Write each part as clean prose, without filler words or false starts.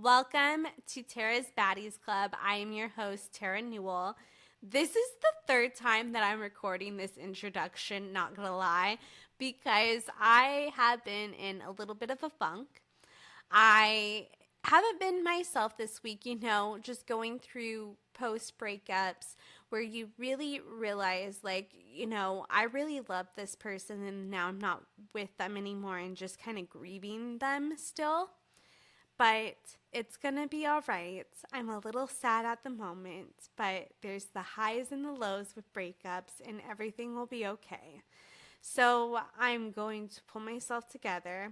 Welcome to Terra's Baddies Club. I am your host, Terra Newell. This is the third time that I'm recording this introduction, not gonna lie, because I have been in a little bit of a funk. I haven't been myself this week, just going through post breakups where you really realize, I really love this person and now I'm not with them anymore and just kind of grieving them still. But it's gonna be all right. I'm a little sad at the moment, but there's the highs and the lows with breakups, and everything will be okay. So I'm going to pull myself together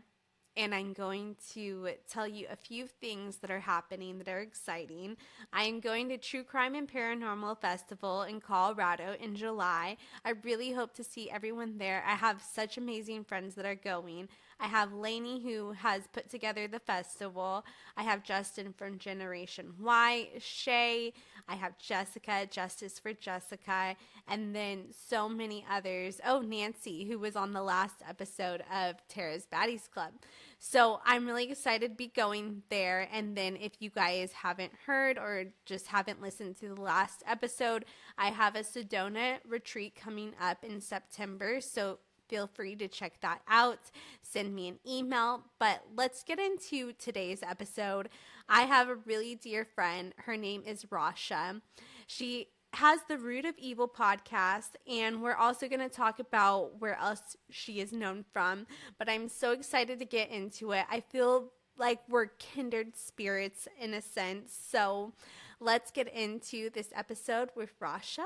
and I'm going to tell you a few things that are happening that are exciting. I am going to True Crime and Paranormal Festival in Colorado in July. I really hope to see everyone there. I have such amazing friends that are going. I have Lainey, who has put together the festival. I have Justin from Generation Y, Shay. I have Jessica, Justice for Jessica, and then so many others. Oh, Nancy, who was on the last episode of Terra's Baddies Club. So I'm really excited to be going there. And then if you guys haven't heard or just haven't listened to the last episode, I have a Sedona retreat coming up in September. So feel free to check that out. Send me an email. But let's get into today's episode. I have a really dear friend. Her name is Rasha. She has the Root of Evil podcast, and we're also going to talk about where else she is known from. But I'm so excited to get into it. I feel like we're kindred spirits in a sense. So let's get into this episode with Rasha.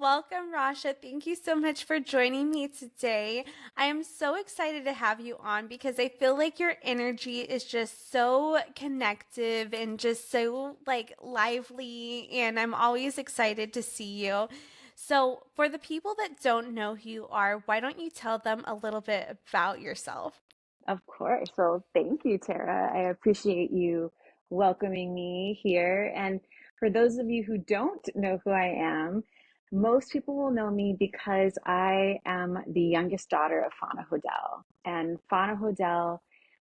Welcome, Rasha. Thank you so much for joining me today. I am so excited to have you on because I feel like your energy is just so connective and just so lively, and I'm always excited to see you. So, for the people that don't know who you are, why don't you tell them a little bit about yourself? Of course. Well, thank you, Tara. I appreciate you welcoming me here. And for those of you who don't know who I am, most people will know me because I am the youngest daughter of Fauna Hodel. And Fauna Hodel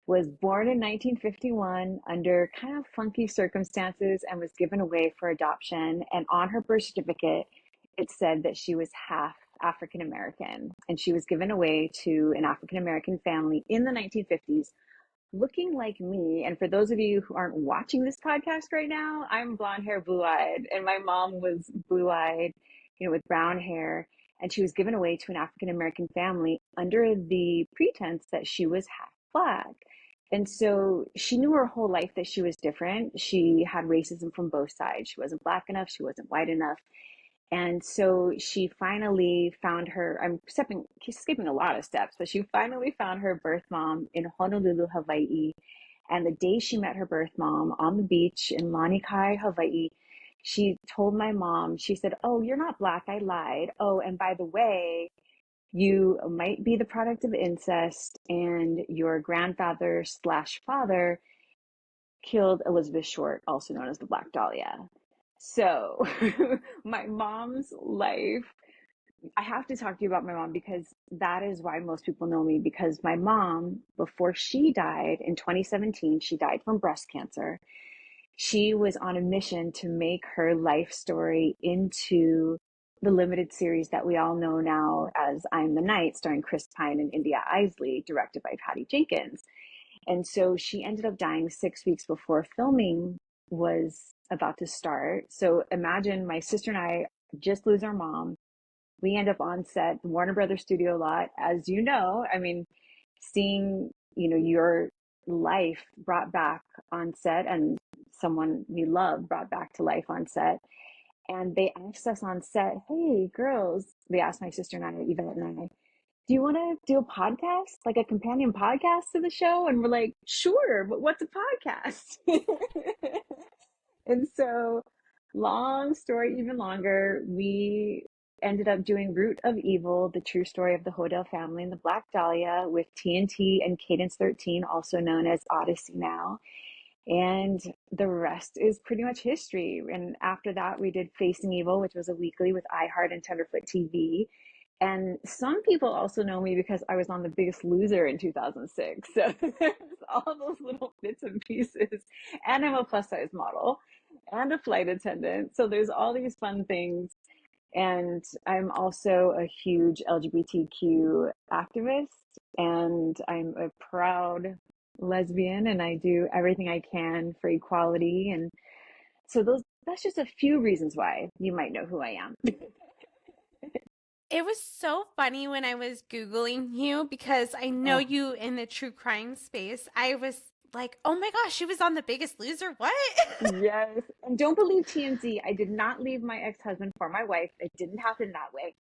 was born in 1951 under kind of funky circumstances and was given away for adoption. And on her birth certificate, it said that she was half African American, and she was given away to an African American family in the 1950s, looking like me. And for those of you who aren't watching this podcast right now, I'm blonde hair, blue eyed, and my mom was blue eyed, with brown hair. And she was given away to an African American family under the pretense that she was half Black. And so she knew her whole life that she was different. She had racism from both sides. She wasn't Black enough, she wasn't white enough. And so she finally found her, skipping a lot of steps, but she finally found her birth mom in Honolulu, Hawaii. And the day she met her birth mom on the beach in Lanikai, Hawaii, she told my mom, she said, "Oh, you're not Black, I lied. Oh, and by the way, you might be the product of incest, and your grandfather slash father killed Elizabeth Short, also known as the Black Dahlia." So my mom's life, I have to talk to you about my mom because that is why most people know me. Because my mom, before she died in 2017, she died from breast cancer. She was on a mission to make her life story into the limited series that we all know now as I Am the Night, starring Chris Pine and India Isley, directed by Patty Jenkins. And so she ended up dying 6 weeks before filming was about to start. So imagine my sister and I just lose our mom. We end up on set, the Warner Brothers studio lot, as you know. I mean, seeing, your life brought back on set and someone we love brought back to life on set. And they asked us on set, "Hey, girls," they asked my sister and I, Yvette and I, "Do you want to do a podcast, like a companion podcast to the show?" And we're like, "Sure, but what's a podcast?" And so, long story, even longer, we ended up doing Root of Evil, the true story of the Hodel family and the Black Dahlia with TNT and Cadence 13, also known as Odyssey now. And the rest is pretty much history. And after that, we did Facing Evil, which was a weekly with iHeart and Tenderfoot TV. And some people also know me because I was on The Biggest Loser in 2006. So there's all those little bits and pieces. And I'm a plus size model and a flight attendant. So there's all these fun things. And I'm also a huge LGBTQ activist, and I'm a proud lesbian, and I do everything I can for equality. And so that's just a few reasons why you might know who I am. It was so funny when I was Googling you because I know Oh, you in the true crime space. I was like, oh my gosh, she was on The Biggest Loser. What? yes. And don't believe TMZ. I did not leave my ex-husband for my wife. It didn't happen that way.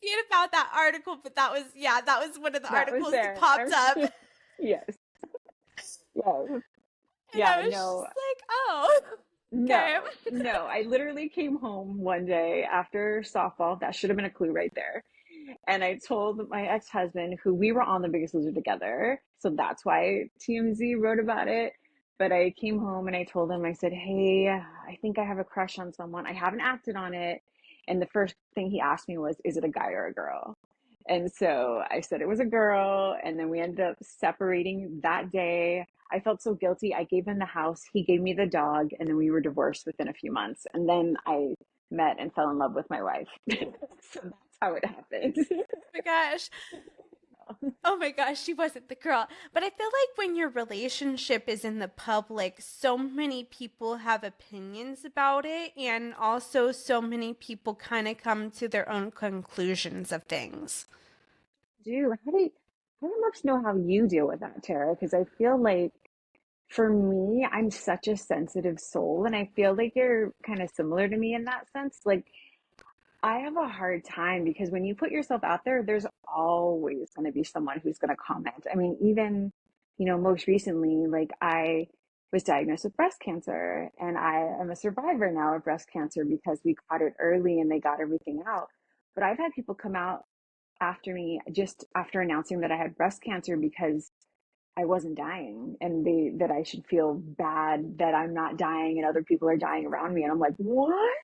Forget about that article, but that was, yeah, that was one of the That was articles that there. popped up. Yes. Yes. And I Yeah, was just no. like, oh, okay. No. I literally came home one day after softball. That should have been a clue right there. And I told my ex-husband, who we were on The Biggest Loser together. So that's why TMZ wrote about it. But I came home and I told him, I said, hey, I think I have a crush on someone. I haven't acted on it. And the first thing he asked me was, is it a guy or a girl? And so I said it was a girl. And then we ended up separating that day. I felt so guilty. I gave him the house, he gave me the dog, and then we were divorced within a few months. And then I met and fell in love with my wife. So that's how it happened. Oh my gosh. Oh my gosh, she wasn't the girl. But I feel like when your relationship is in the public, so many people have opinions about it, and also so many people kind of come to their own conclusions of things. I would love to know how you deal with that, Tara, because I feel like for me, I'm such a sensitive soul, and I feel like you're kind of similar to me in that sense. Like, I have a hard time because when you put yourself out there, there's always going to be someone who's going to comment. I mean, even, most recently, like I was diagnosed with breast cancer, and I am a survivor now of breast cancer because we caught it early and they got everything out. But I've had people come out after me just after announcing that I had breast cancer because I wasn't dying, and that I should feel bad that I'm not dying and other people are dying around me. And I'm like, what?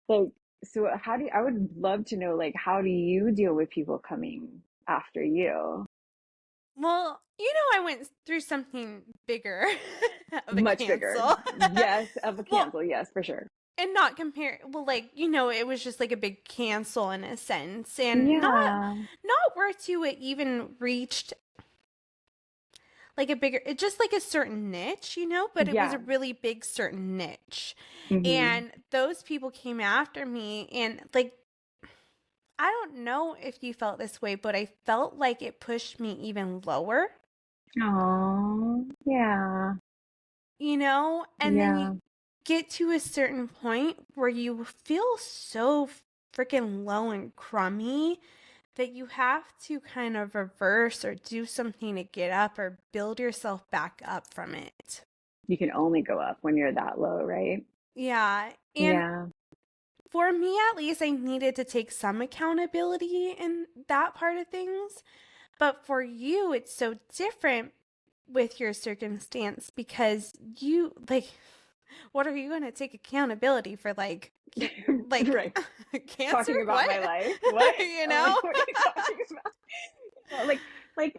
Like, so I would love to know, like, how do you deal with people coming after you? Well, I went through something bigger of a Much bigger. cancel. Yes, of a Well, cancel. Yes, for sure. and not compare, well, like, it was just like a big cancel in a sense, and Yeah. not where to it even reached like a bigger, it's just like a certain niche, but it was a Yeah. really big certain niche. Hmm. And those people came after me, and like, I don't know if you felt this way, but I felt like it pushed me even lower, Oh, yeah. and then you Yeah. get to a certain point where you feel so freaking low and crummy that you have to kind of reverse or do something to get up or build yourself back up from it. You can only go up when you're that low, right? Yeah. And Yeah. for me, at least, I needed to take some accountability in that part of things. But for you, it's so different with your circumstance because you, like, what are you going to take accountability for? Like Right. cancer? Talking about What? my life. What? you I'm like, know? what are you talking about?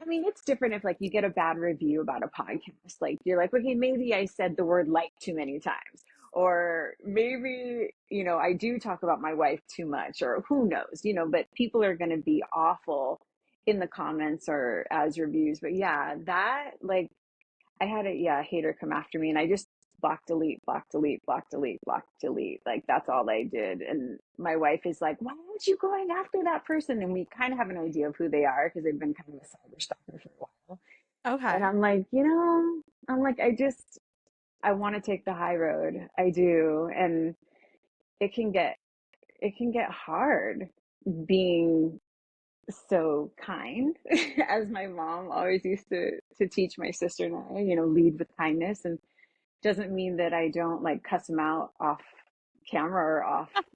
I mean, it's different if like you get a bad review about a podcast. Like you're like, okay, maybe I said the word like too many times. Or maybe, I do talk about my wife too much, or who knows, but people are going to be awful in the comments or as reviews. But yeah, that like I had a hater come after me, and I just block, delete, block, delete, block, delete, block, delete. Like that's all I did. And my wife is like, why aren't you going after that person? And we kind of have an idea of who they are because they've been kind of a cyber stalker for a while. And Okay. I'm like, I want to take the high road. I do. And it can get it can get hard being so kind, as my mom always used to teach my sister and I, lead with kindness. And doesn't mean that I don't like cuss them out off camera or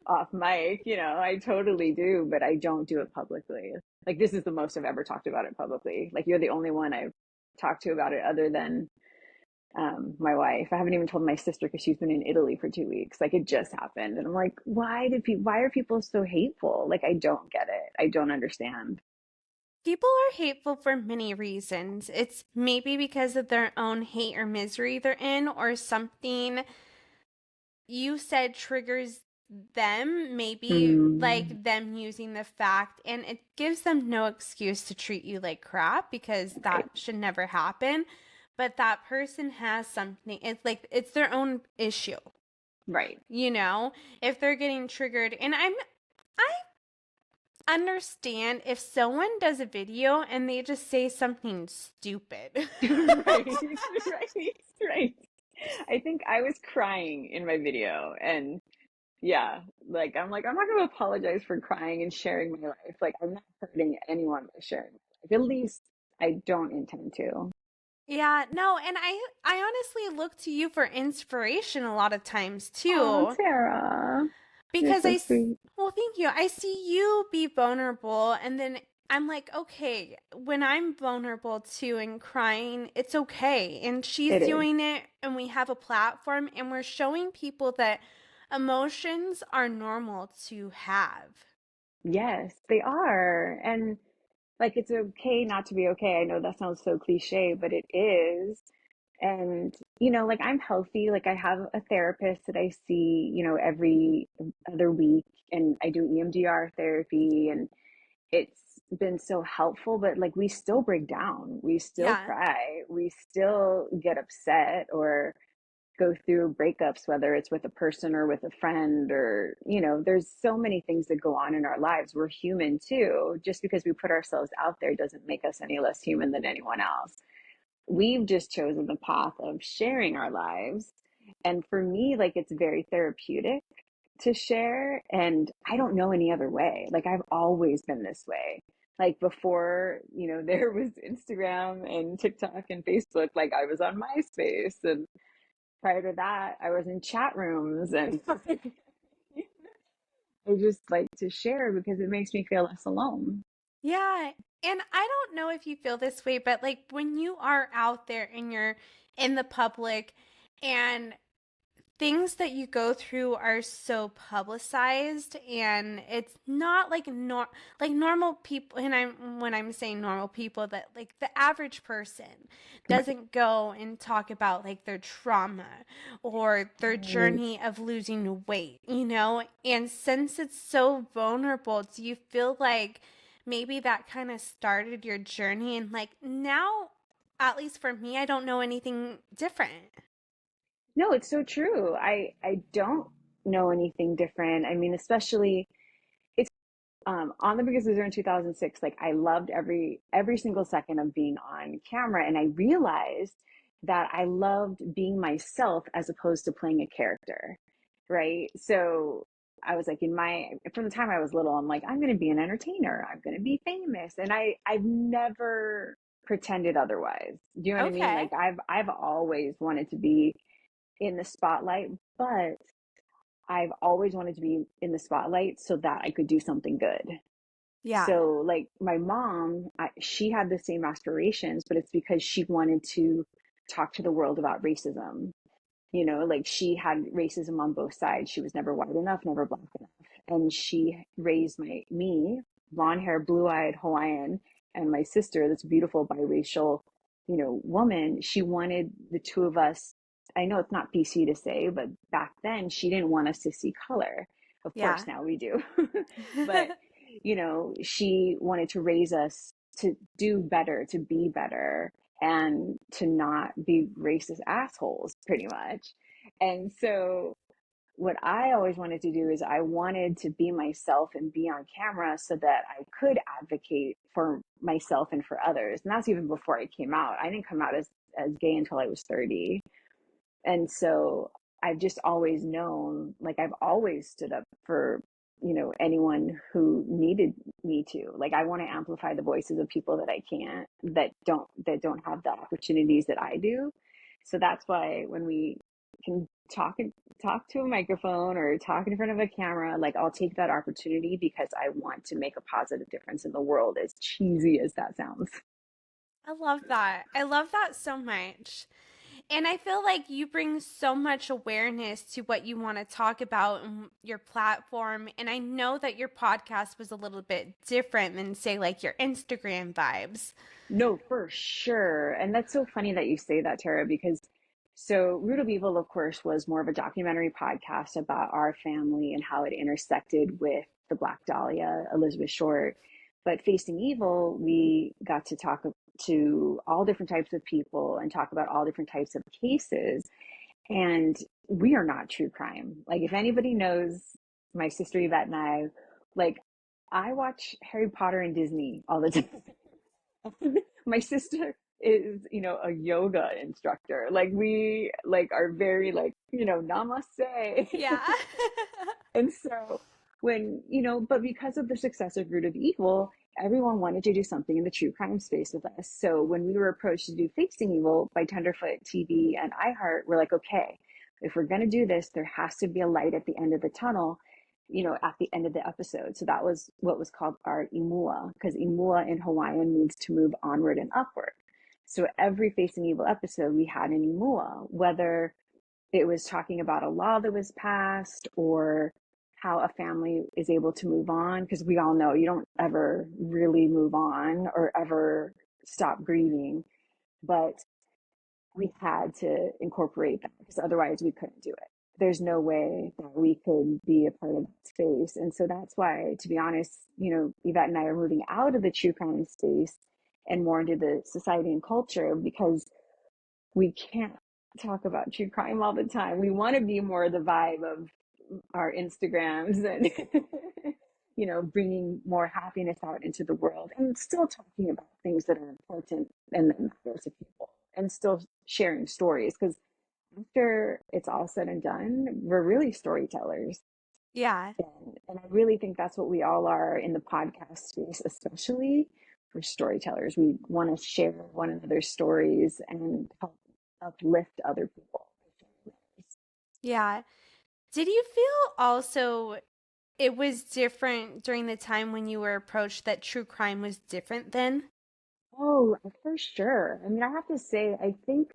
off mic. I totally do, but I don't do it publicly. Like this is the most I've ever talked about it publicly. Like you're the only one I've talk to about it other than my wife. I haven't even told my sister because she's been in Italy for 2 weeks. Like it just happened. And I'm like, why are people so hateful? Like, I don't get it. I don't understand. People are hateful for many reasons. It's maybe because of their own hate or misery they're in, or something you said triggers them, maybe Mm, like them using the fact, and it gives them no excuse to treat you like crap because right. that should never happen. But that person has something, it's like it's their own issue, Right. you know, if they're getting triggered. And I understand if someone does a video and they just say something stupid. Right. Right. Right. I think I was crying in my video and yeah, like I'm not gonna apologize for crying and sharing my life. Like I'm not hurting anyone by sharing my life. At least I don't intend to. Yeah, no, and I honestly look to you for inspiration a lot of times Oh, too, Tara, you're because so sweet. well, thank you. I see you be vulnerable, and then I'm like, okay, when I'm vulnerable too and crying, it's okay. And she's It is. doing it, and we have a platform, and we're showing people that emotions are normal to have. Yes, they are. And like it's okay not to be okay. I know that sounds so cliche, but it is. And, like I'm healthy. Like I have a therapist that I see, every other week, and I do EMDR therapy, and it's been so helpful. But like we still break down, we still Yeah. cry, we still get upset or go through breakups, whether it's with a person or with a friend, or, there's so many things that go on in our lives. We're human too. Just because we put ourselves out there doesn't make us any less human than anyone else. We've just chosen the path of sharing our lives. And for me, like it's very therapeutic to share. And I don't know any other way. Like I've always been this way. Like before, there was Instagram and TikTok and Facebook, like I was on MySpace. And prior to that, I was in chat rooms. And I just like to share because it makes me feel less alone. Yeah. And I don't know if you feel this way, but like when you are out there and you're in the public and things that you go through are so publicized, and it's not like like normal people, and I'm when I'm saying normal people, that like the average person Right. doesn't go and talk about like their trauma or their Right. journey of losing weight, you know? And since it's so vulnerable, do you feel like maybe that kind of started your journey, and like now, at least for me, I don't know anything different? No, it's so true. I don't know anything different. I mean, especially it's on the Biggest Loser in 2006. Like I loved every single second of being on camera, and I realized that I loved being myself as opposed to playing a character, right? So I was like from the time I was little, I'm like, I'm going to be an entertainer. I'm going to be famous, and I've never pretended otherwise. Do you know what I mean? Okay. Like I've always wanted to be in the spotlight, but I've always wanted to be in the spotlight so that I could do something good. Yeah. So, like my mom, she had the same aspirations, but it's because she wanted to talk to the world about racism. Like she had racism on both sides. She was never white enough, never black enough. And she raised me, blonde hair, blue eyed Hawaiian, and my sister, this beautiful biracial, woman. She wanted the two of us. I know it's not PC to say, but back then she didn't want us to see color. Of course, Yeah. now we do. But, she wanted to raise us to do better, to be better, and to not be racist assholes, pretty much. And so, what I always wanted to do is I wanted to be myself and be on camera so that I could advocate for myself and for others. And that's even before I came out. I didn't come out as gay until I was 30. And so I've just always known, like I've always stood up for, anyone who needed me to. Like I want to amplify the voices of people that I can't, that don't have the opportunities that I do. So that's why when we can talk to a microphone or talk in front of a camera, like I'll take that opportunity because I want to make a positive difference in the world, as cheesy as that sounds. I love that. I love that so much. And I feel like you bring so much awareness to what you want to talk about in your platform. And I know that your podcast was a little bit different than, say, like your Instagram vibes. No, for sure. And that's so funny that you say that, Tara, because so Root of Evil, of course, was more of a documentary podcast about our family and how it intersected with the Black Dahlia, Elizabeth Short. But Facing Evil, we got to talk to all different types of people and talk about all different types of cases. And we are not true crime. Like, if anybody knows my sister Yvette and like, I watch Harry Potter and Disney all the time. My sister is, a yoga instructor. Like, we like are very like, namaste. Yeah. And so but because of the success of Root of Evil, everyone wanted to do something in the true crime space with us. So when we were approached to do Facing Evil by Tenderfoot TV and iHeart, we're like, okay, if we're going to do this, there has to be a light at the end of the tunnel, at the end of the episode. So that was what was called our imua, because imua in Hawaiian means to move onward and upward. So every Facing Evil episode, we had an imua, whether it was talking about a law that was passed or how a family is able to move on, because we all know you don't ever really move on or ever stop grieving, but we had to incorporate that because otherwise we couldn't do it. There's no way that we could be a part of that space. And so that's why, to be honest, Yvette and I are moving out of the true crime space and more into the society and culture, because we can't talk about true crime all the time. We want to be more the vibe of our Instagrams and, bringing more happiness out into the world and still talking about things that are important and that matter to people and still sharing stories. Because after it's all said and done, we're really storytellers. Yeah. And I really think that's what we all are in the podcast space, especially for storytellers. We want to share one another's stories and help uplift other people. Yeah. Did you feel also it was different during the time when you were approached, that true crime was different then? Oh, for sure. I mean, I have to say, I think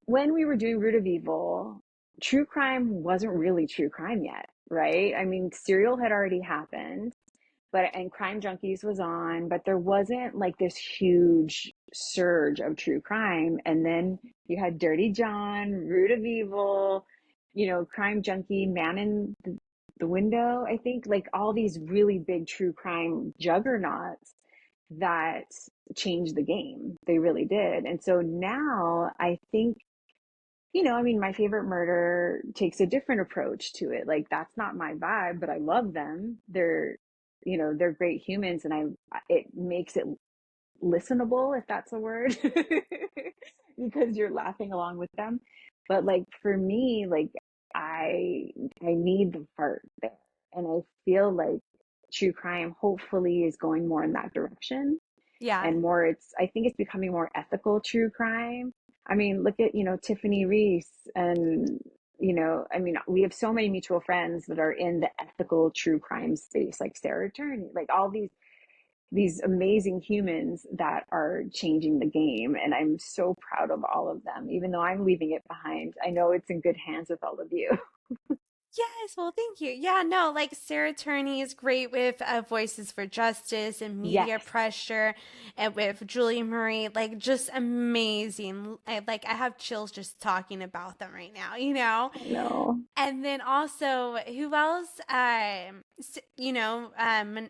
when we were doing Root of Evil, true crime wasn't really true crime yet, right? I mean, Serial had already happened, and Crime Junkies was on, but there wasn't like this huge surge of true crime. And then you had Dirty John, Root of Evil, Crime Junkie, Man in the Window, I think, like all these really big true crime juggernauts that changed the game. They really did. And so now I think, I mean, My Favorite Murder takes a different approach to it. Like, that's not my vibe, but I love them. They're great humans, and it makes it listenable, if that's a word, because you're laughing along with them. But like for me, like I need the heart there, and I feel like true crime hopefully is going more in that direction, Yeah. and more I think it's becoming more ethical true crime. I mean, look at, Tiffany Reese, and I mean, we have so many mutual friends that are in the ethical true crime space, like Sarah Turney, like all these amazing humans that are changing the game. And I'm so proud of all of them, even though I'm leaving it behind. I know it's in good hands with all of you. Yes, well, thank you. Yeah, no, like Sarah Turney is great with Voices for Justice and Media Yes. Pressure, and with Julie Murray, like just amazing. I have chills just talking about them right now, you know? I know. And then also, who else?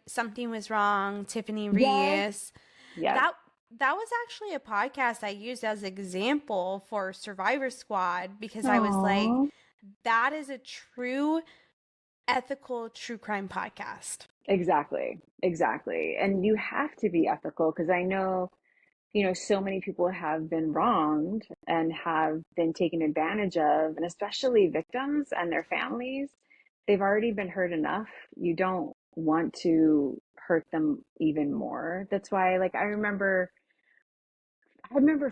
Something Was Wrong, Tiffany Yes. Reese. Yes. That that was actually a podcast I used as an example for Survivor Squad, because I was like, Oh, that is a true ethical true crime podcast. exactly. Exactly. And you have to be ethical, because I know, so many people have been wronged and have been taken advantage of, and especially victims and their families. They've already been hurt enough. You don't want to hurt them even more. That's why, like, I remember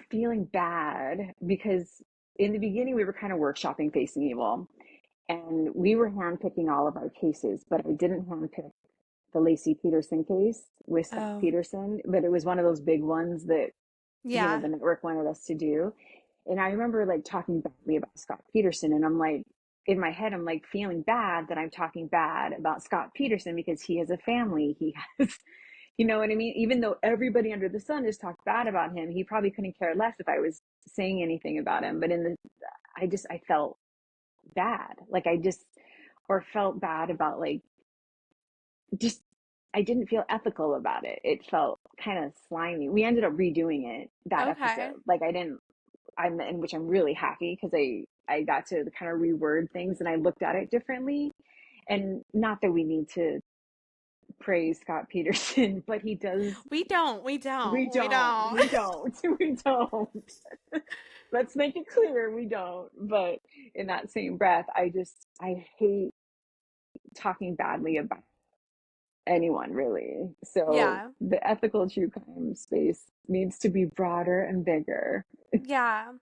feeling bad because in the beginning we were kind of workshopping Facing Evil, and we were handpicking all of our cases, but I didn't handpick the Lacey Peterson case with Seth Oh, Peterson, but it was one of those big ones that Yeah. the network wanted us to do. And I remember like talking badly about Scott Peterson, and I'm like, in my head, I'm like feeling bad that I'm talking bad about Scott Peterson because he has a family. He has, you know what I mean? Even though everybody under the sun has talked bad about him, he probably couldn't care less if I was saying anything about him. But I felt bad. Like or felt bad about like, just, I didn't feel ethical about it. It felt kind of slimy. We ended up redoing it that Okay. episode. Like in which I'm really happy because I got to kind of reword things and I looked at it differently. And not that we need to praise Scott Peterson, but he does. We don't. We We don't. We don't. don't. We don't. We don't. Let's make it clear we don't. But in that same breath, I hate talking badly about anyone really. So Yeah. the ethical true crime space needs to be broader and bigger. Yeah.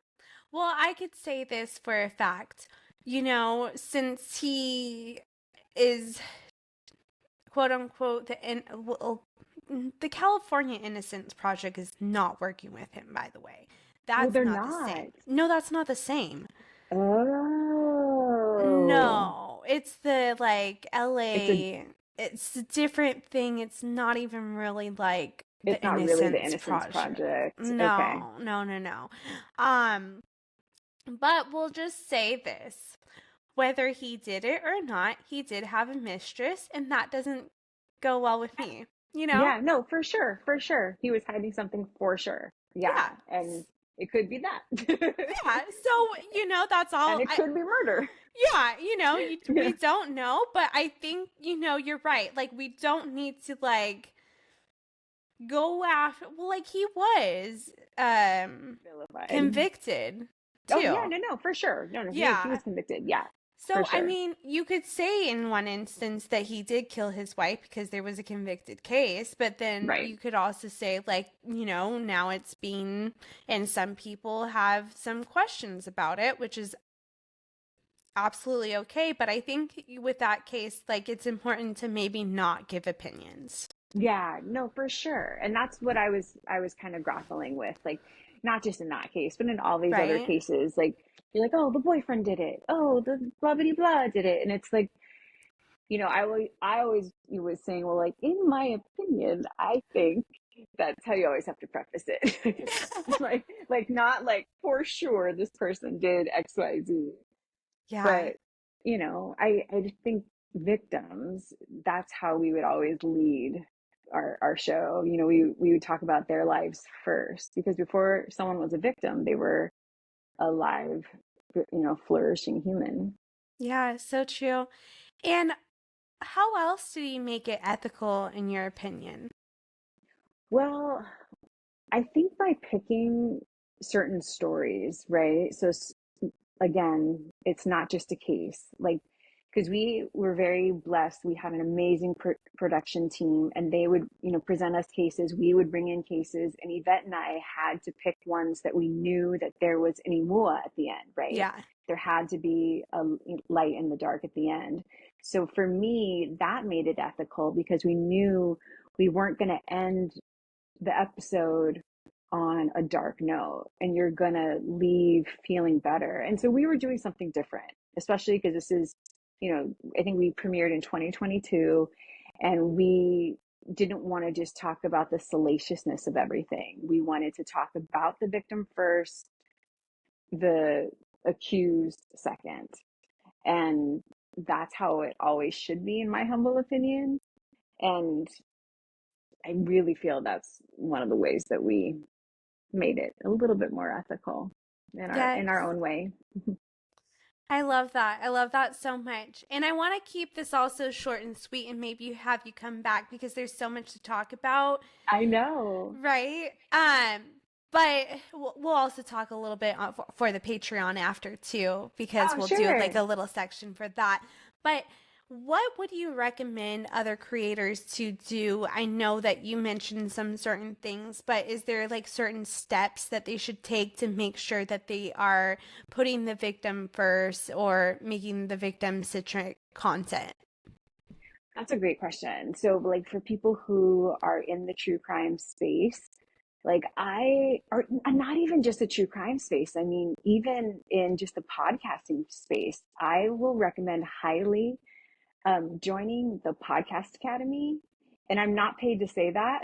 Well, I could say this for a fact. Since he is quote unquote the California Innocence Project is not working with him, by the way. Well, That's they're not the not. same. No, that's not the same. Oh, No, it's the like it's a LA. It's a different thing. It's not even really like the it's not really the Innocence Innocence Project. Project. Okay. No, no, no, no. Um, but we'll just say this. Whether he did it or not, he did have a mistress, and that doesn't go well with me, you know? Yeah, no, for sure, for sure. He was hiding something for sure. Yeah, Yeah. and it could be that. Yeah. So, that's And all it could be murder. yeah, Yeah. we don't know, but I think, you're right. Like, we don't need to, like, go after, well, like, he was, Vilified. convicted, Oh yeah, too. no, no, for sure. No, no, he Yeah. was convicted. Yeah, for So, I sure. mean, you could say in one instance that he did kill his wife because there was a convicted case, but then Right. you could also say, like, now it's being, and some people have some questions about it, which is absolutely okay. But I think with that case, like, it's important to maybe not give opinions. Yeah, no, for sure. And that's what I was kind of grappling with, like not just in that case, but in all these other Right? cases, like you're like, oh, the boyfriend did it. Oh, the blah blah blah did it. And it's like, I always you was saying, well, like in my opinion, I think that's how you always have to preface it. Like not like for sure this person did XYZ. Yeah. But, I just think victims, that's how we would always lead our show. We would talk about their lives first because before someone was a victim, they were a live, flourishing human. Yeah, so true. And how else do you make it ethical in your opinion? Well, I think by picking certain stories, right? So again, it's not just a case. Like, because we were very blessed. We had an amazing production team, and they would, present us cases. We would bring in cases, and Yvette and I had to pick ones that we knew that there was an imua at the end, right? Yeah. There had to be a light in the dark at the end. So for me, that made it ethical because we knew we weren't going to end the episode on a dark note and you're gonna leave feeling better. And so we were doing something different, especially because this is, I think we premiered in 2022 and we didn't want to just talk about the salaciousness of everything. We wanted to talk about the victim first, the accused second. And that's how it always should be, in my humble opinion. And I really feel that's one of the ways that we made it a little bit more ethical in our Yes. own way. I love that. I love that so much. And I want to keep this also short and sweet and maybe have you come back because there's so much to talk about, I know. right? But we'll also talk a little bit for the Patreon after too because Oh, we'll do like sure. a little section for that. But what would you recommend other creators to do? I know that you mentioned some certain things, but is there like certain steps that they should take to make sure that they are putting the victim first or making the victim centric content? That's a great question. So, like for people who are in the true crime space, Like or not even just the true crime space. I mean, even in just the podcasting space, I will recommend highly joining the Podcast Academy. And I'm not paid to say that.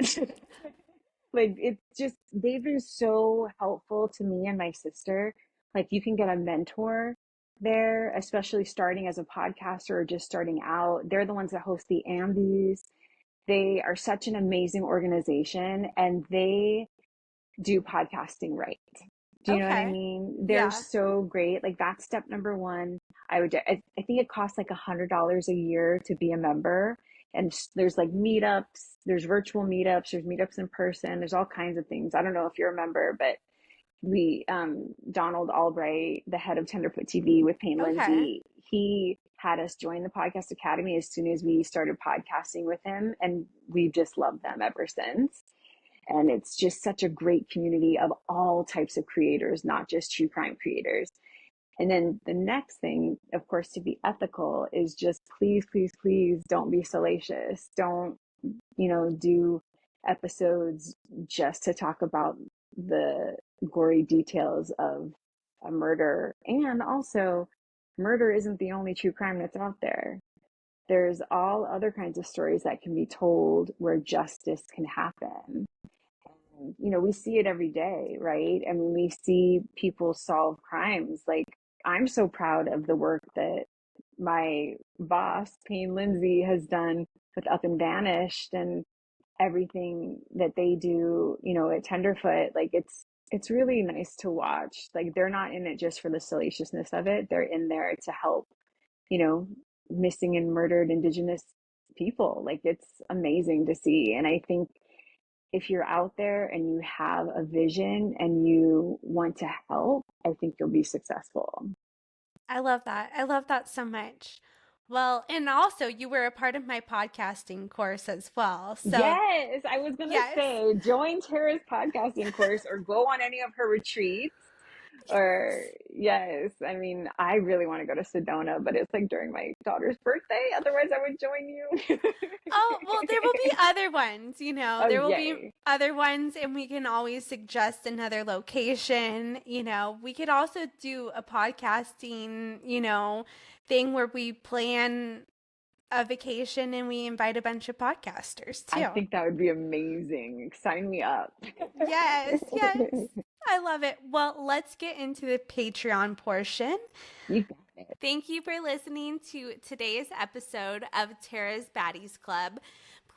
Like, it's just, they've been so helpful to me and my sister. Like, you can get a mentor there, especially starting as a podcaster or just starting out. They're the ones that host the Ambies. They are such an amazing organization, and they do podcasting right. Do you know what I Okay. mean? They're Yeah. so great. Like, that's step number one. I think it costs like $100 a year to be a member. And there's like meetups, there's virtual meetups, there's meetups in person, there's all kinds of things. I don't know if you're a member, but Donald Albright, the head of Tenderfoot TV with Payne Okay. Lindsay, he had us join the Podcast Academy as soon as we started podcasting with him. And we've just loved them ever since. And it's just such a great community of all types of creators, not just true crime creators. And then the next thing, of course, to be ethical is just please, please, please don't be salacious. Don't, do episodes just to talk about the gory details of a murder. And also, murder isn't the only true crime that's out there. There's all other kinds of stories that can be told where justice can happen. We see it every day, right? I mean, we see people solve crimes. Like, I'm so proud of the work that my boss, Payne Lindsay, has done with Up and Vanished and everything that they do, at Tenderfoot. Like, it's really nice to watch. Like, they're not in it just for the salaciousness of it. They're in there to help, you know, missing and murdered Indigenous people. Like, it's amazing to see. And I think if you're out there and you have a vision and you want to help, I think you'll be successful. I love that. I love that so much. Well, and also you were a part of my podcasting course as well. So, Yes, I was going to yes. say join Terra's podcasting course or go on any of her retreats. Or, yes, I mean, I really want to go to Sedona, but it's like during my daughter's birthday. Otherwise, I would join you. Oh, well, there will be other ones, Oh, there will be yay. other ones, and we can always suggest another location. We could also do a podcasting, thing where we plan a vacation and we invite a bunch of podcasters I too. think that would be amazing. Sign me up. Yes, yes. I love it. Well, let's get into the Patreon portion. You got it. Thank you for listening to today's episode of Terra's Baddies Club.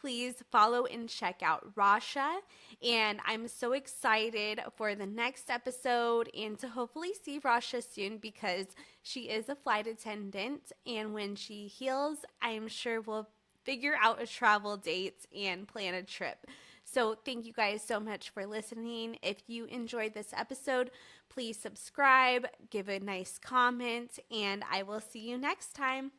Please follow and check out Rasha. And I'm so excited for the next episode and to hopefully see Rasha soon because she is a flight attendant. And when she heals, I'm sure we'll figure out a travel date and plan a trip. So thank you guys so much for listening. If you enjoyed this episode, please subscribe, give a nice comment, and I will see you next time.